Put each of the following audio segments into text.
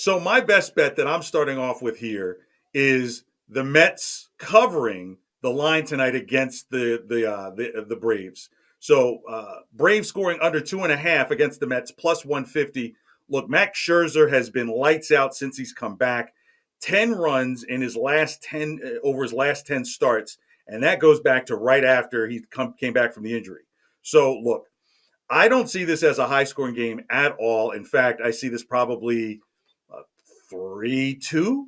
So my best bet that I'm starting off with here is the Mets covering the line tonight against the Braves. So Braves scoring under 2.5 against the Mets plus 150. Look, Max Scherzer has been lights out since he's come back. 10 runs in his last 10 over his last 10 starts, and that goes back to right after he came back from the injury. So look, I don't see this as a high scoring game at all. In fact, I see this probably 3-2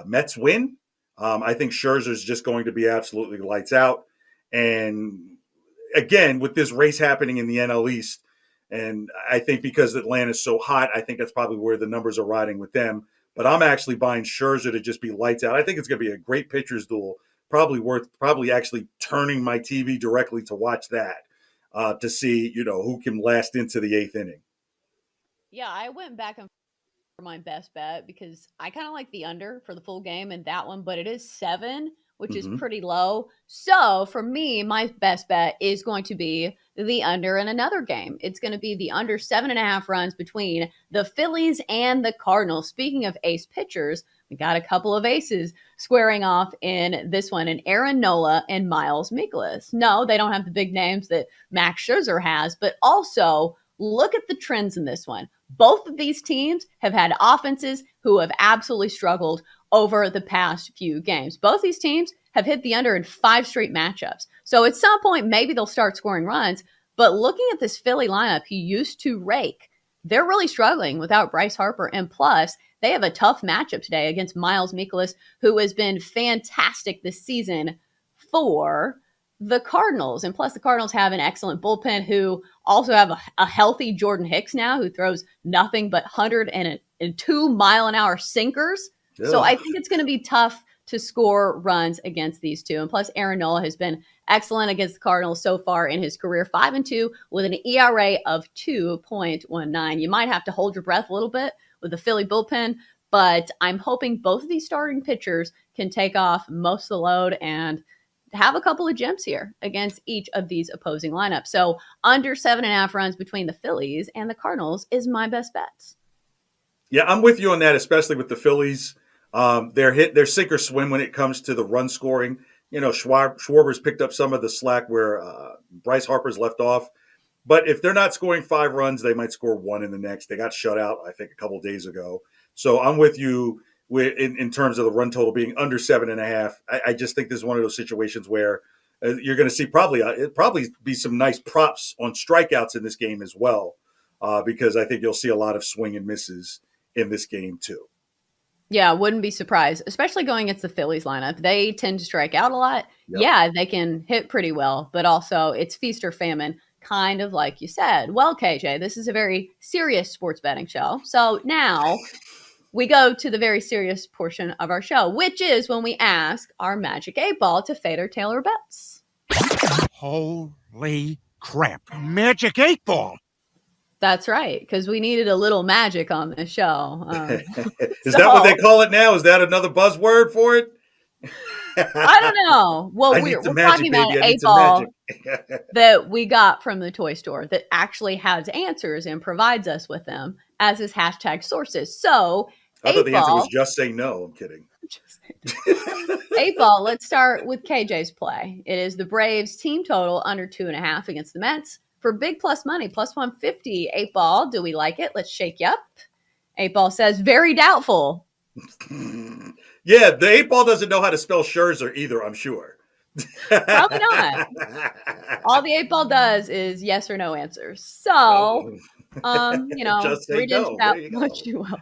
Mets win. I think Scherzer's just going to be absolutely lights out. And again, with this race happening in the NL East, and I think because Atlanta's so hot, I think that's probably where the numbers are riding with them. But I'm actually buying Scherzer to just be lights out. I think it's going to be a great pitcher's duel. Probably actually turning my TV directly to watch that to see who can last into the eighth inning. Yeah, I went back and for my best bet because I kind of like the under for the full game in that one, but it is 7, which is Mm-hmm. pretty low. So for me, my best bet is going to be the under in another game. It's going to be the under 7.5 runs between the Phillies and the Cardinals. Speaking of ace pitchers, we got a couple of aces squaring off in this one, and Aaron Nola and Miles Mikolas. No, they don't have the big names that Max Scherzer has, but also look at the trends in this one. Both of these teams have had offenses who have absolutely struggled over the past few games. Both these teams have hit the under in 5 straight matchups. So at some point, maybe they'll start scoring runs. But looking at this Philly lineup, he used to rake. They're really struggling without Bryce Harper. And plus, they have a tough matchup today against Miles Mikolas, who has been fantastic this season for the Cardinals. And plus, the Cardinals have an excellent bullpen who also have a healthy Jordan Hicks now, who throws nothing but 102-mile-an-hour sinkers. Ugh. So I think it's going to be tough to score runs against these two. And plus, Aaron Nola has been excellent against the Cardinals so far in his career, 5-2 with an ERA of 2.19. You might have to hold your breath a little bit with the Philly bullpen, but I'm hoping both of these starting pitchers can take off most of the load and have a couple of gems here against each of these opposing lineups. So under 7.5 runs between the Phillies and the Cardinals is my best bet. Yeah, I'm with you on that, especially with the Phillies. They're sink or swim when it comes to the run scoring. Schwarber's picked up some of the slack where Bryce Harper's left off. But if they're not scoring 5 runs, they might score 1 in the next. They got shut out, I think, a couple of days ago. So I'm with you in terms of the run total being under 7.5. I just think this is one of those situations where you're going to see probably be some nice props on strikeouts in this game as well, because I think you'll see a lot of swing and misses in this game too. Yeah, wouldn't be surprised, especially going against the Phillies lineup. They tend to strike out a lot. Yep. Yeah, they can hit pretty well, but also it's feast or famine, kind of like you said. Well, KJ, this is a very serious sports betting show. So now we go to the very serious portion of our show, which is when we ask our Magic 8-Ball to fade or tail our bets. Holy crap. Magic 8-Ball. That's right, because we needed a little magic on this show. Is that what they call it now? Is that another buzzword for it? I don't know. Well, we're talking about an 8-Ball that we got from the toy store that actually has answers and provides us with them as his hashtag sources. So I thought the answer was just say no. I'm kidding. 8-Ball, let's start with KJ's play. It is the Braves team total under 2.5 against the Mets. For big plus money, plus 150, 8-Ball, do we like it? Let's shake you up. 8-Ball says, very doubtful. Yeah, the 8-Ball doesn't know how to spell Scherzer either, I'm sure. Probably not. All the 8-Ball does is yes or no answers. So, Just say read no. into that what you will.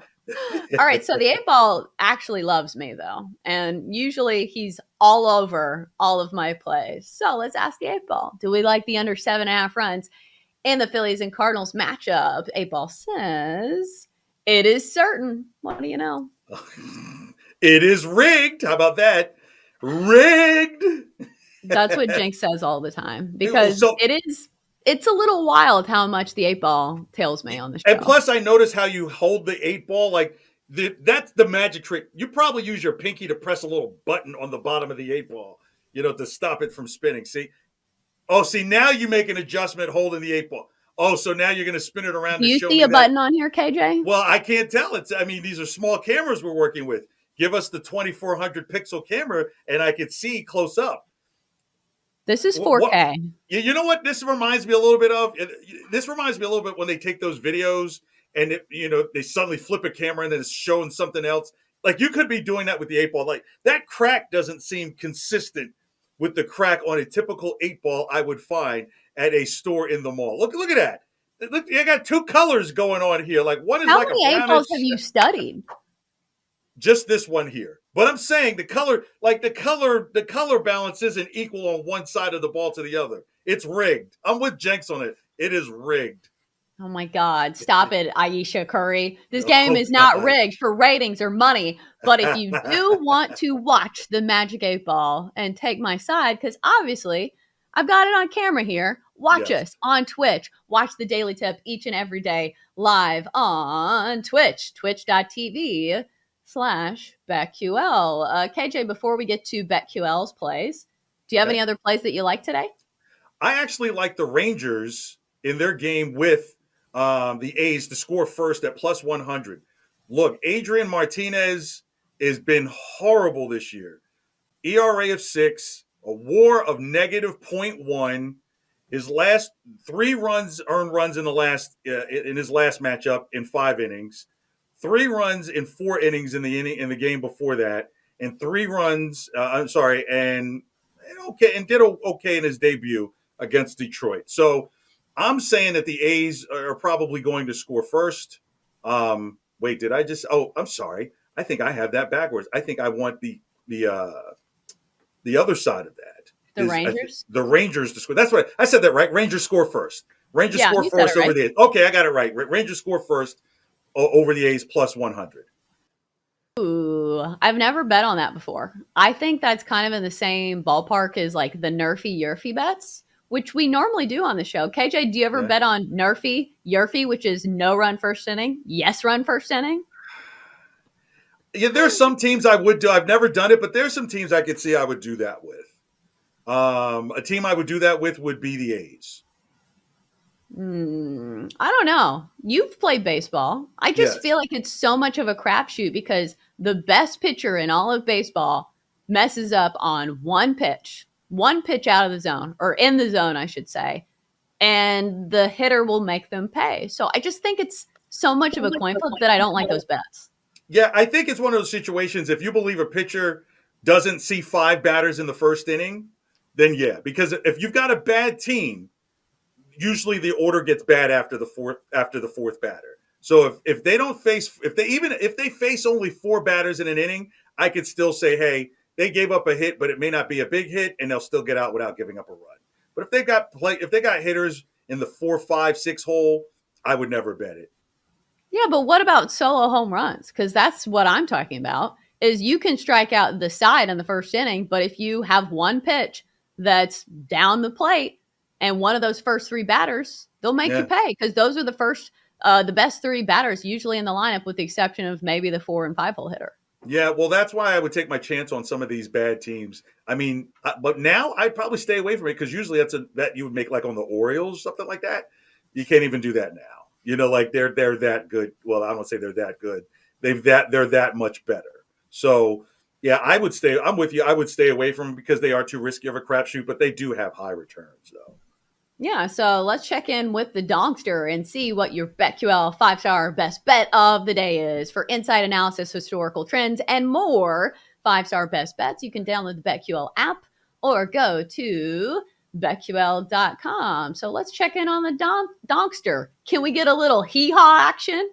All right, so the 8-Ball actually loves me, though. And usually he's all over all of my plays. So let's ask the 8-Ball. Do we like the under 7.5 runs in the Phillies and Cardinals matchup? 8-Ball says, it is certain. What do you know? It is rigged. How about that? Rigged. That's what Jinx says all the time. Because it's a little wild how much the 8-Ball tails me on the show. And plus, I notice how you hold the 8-Ball. Like, that's the magic trick. You probably use your pinky to press a little button on the bottom of the 8-Ball, to stop it from spinning. See? Oh, now you make an adjustment holding the 8-Ball. Oh, so now you're going to spin it around Do to you show see me a that? button on here, KJ? Well, I can't tell. These are small cameras we're working with. Give us the 2400 pixel camera, and I could see close up. This is What? 4K. You know what? This reminds me a little bit of. This reminds me a little bit when they take those videos and they suddenly flip a camera and then it's showing something else. Like you could be doing that with the 8 ball. Like that crack doesn't seem consistent with the crack on a typical 8 ball I would find at a store in the mall. Look at that. Look, I got two colors going on here. Like one is How like a many 8 balls have brownish. you studied? Just this one here. But I'm saying the color balance isn't equal on one side of the ball to the other. It's rigged. I'm with Jenks on it. It is rigged. Oh my God. Stop it, Aisha Curry. This Oh game is not God. rigged for ratings or money. But if you do want to watch the Magic 8 Ball and take my side, because obviously I've got it on camera here, watch Yes. us on Twitch. Watch the Daily Tip each and every day live on Twitch, twitch.tv/BetQL. KJ, before we get to BetQL's plays, do you have Okay. any other plays that you like today? I actually like the Rangers in their game with the A's to score first at plus 100. Look, Adrian Martinez has been horrible this year. ERA of 6, a WAR of negative .1. His last 3 earned runs in his last matchup in 5 innings, 3 runs in 4 innings in the game before that, and 3 runs. And did okay in his debut against Detroit. So I'm saying that the A's are probably going to score first. Wait, did I just? Oh, I'm sorry. I think I have that backwards. I think I want the other side of that. The Rangers? The Rangers to score. That's what I said that right. Rangers score first. Rangers Yeah, score you said first it over right. the A's. Okay, I got it right. Rangers score first over the A's plus 100. Ooh, I've never bet on that before. I think that's kind of in the same ballpark as like the Nerfy Yerfy bets, which we normally do on the show. KJ, do you ever Yeah. bet on Nerfy Yerfy, which is no run first inning, yes run first inning? Yeah, there's some teams I would do. I've never done it, but there's some teams I could see I would do that with. A team I would do that with would be the A's. I don't know. You've played baseball. I just Yes. feel like it's so much of a crapshoot because the best pitcher in all of baseball messes up on one pitch out of the zone, or in the zone, I should say, and the hitter will make them pay. So I just think it's so much of a coin flip that I don't like those bets. Yeah, I think it's one of those situations. If you believe a pitcher doesn't see 5 batters in the first inning, then yeah. Because if you've got a bad team, usually the order gets bad after the fourth batter. So if they face only 4 batters in an inning, I could still say, hey, they gave up a hit, but it may not be a big hit, and they'll still get out without giving up a run. But if they got hitters in the 4, 5, 6 hole, I would never bet it. Yeah, but what about solo home runs? Because that's what I'm talking about. Is you can strike out the side in the first inning, but if you have one pitch that's down the plate and one of those first 3 batters, they'll make you pay because those are the best 3 batters usually in the lineup, with the exception of maybe the 4 and 5 hole hitter. Yeah, well, that's why I would take my chance on some of these bad teams. I mean, but now I'd probably stay away from it because usually that's a bet you would make like on the Orioles, something like that. You can't even do that now. Like they're that good. Well, I don't want to say they're that good. They're that much better. So yeah, I'm with you. I would stay away from them because they are too risky of a crapshoot, but they do have high returns though. Yeah, so let's check in with the Donkster and see what your BetQL 5-star best bet of the day is. For insight analysis, historical trends, and more 5-star best bets, you can download the BetQL app or go to BetQL.com. So let's check in on the Donkster. Can we get a little hee-haw action?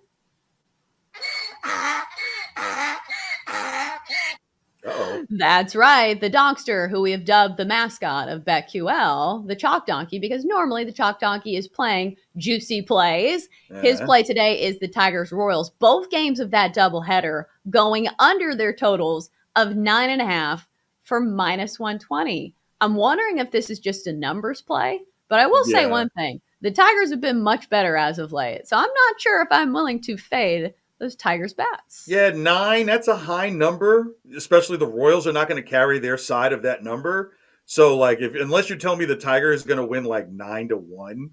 Uh-oh. That's right, the Donkster, who we have dubbed the mascot of BetQL, the Chalk Donkey, because normally the Chalk Donkey is playing juicy plays. His play today is the Tigers Royals. Both games of that doubleheader going under their totals of 9.5 for minus 120. I'm wondering if this is just a numbers play, but I will say one thing. The Tigers have been much better as of late, so I'm not sure if I'm willing to fade those Tigers bats. Yeah, 9, that's a high number, especially the Royals are not going to carry their side of that number. So like unless you tell me the Tiger is going to win like 9-1,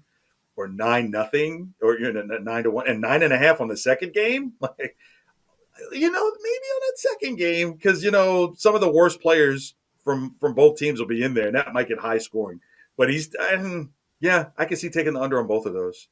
or 9-0, or 9-1, and 9.5 on the second game. Like, maybe on that second game, because some of the worst players from both teams will be in there, and that might get high scoring. But yeah, I can see taking the under on both of those.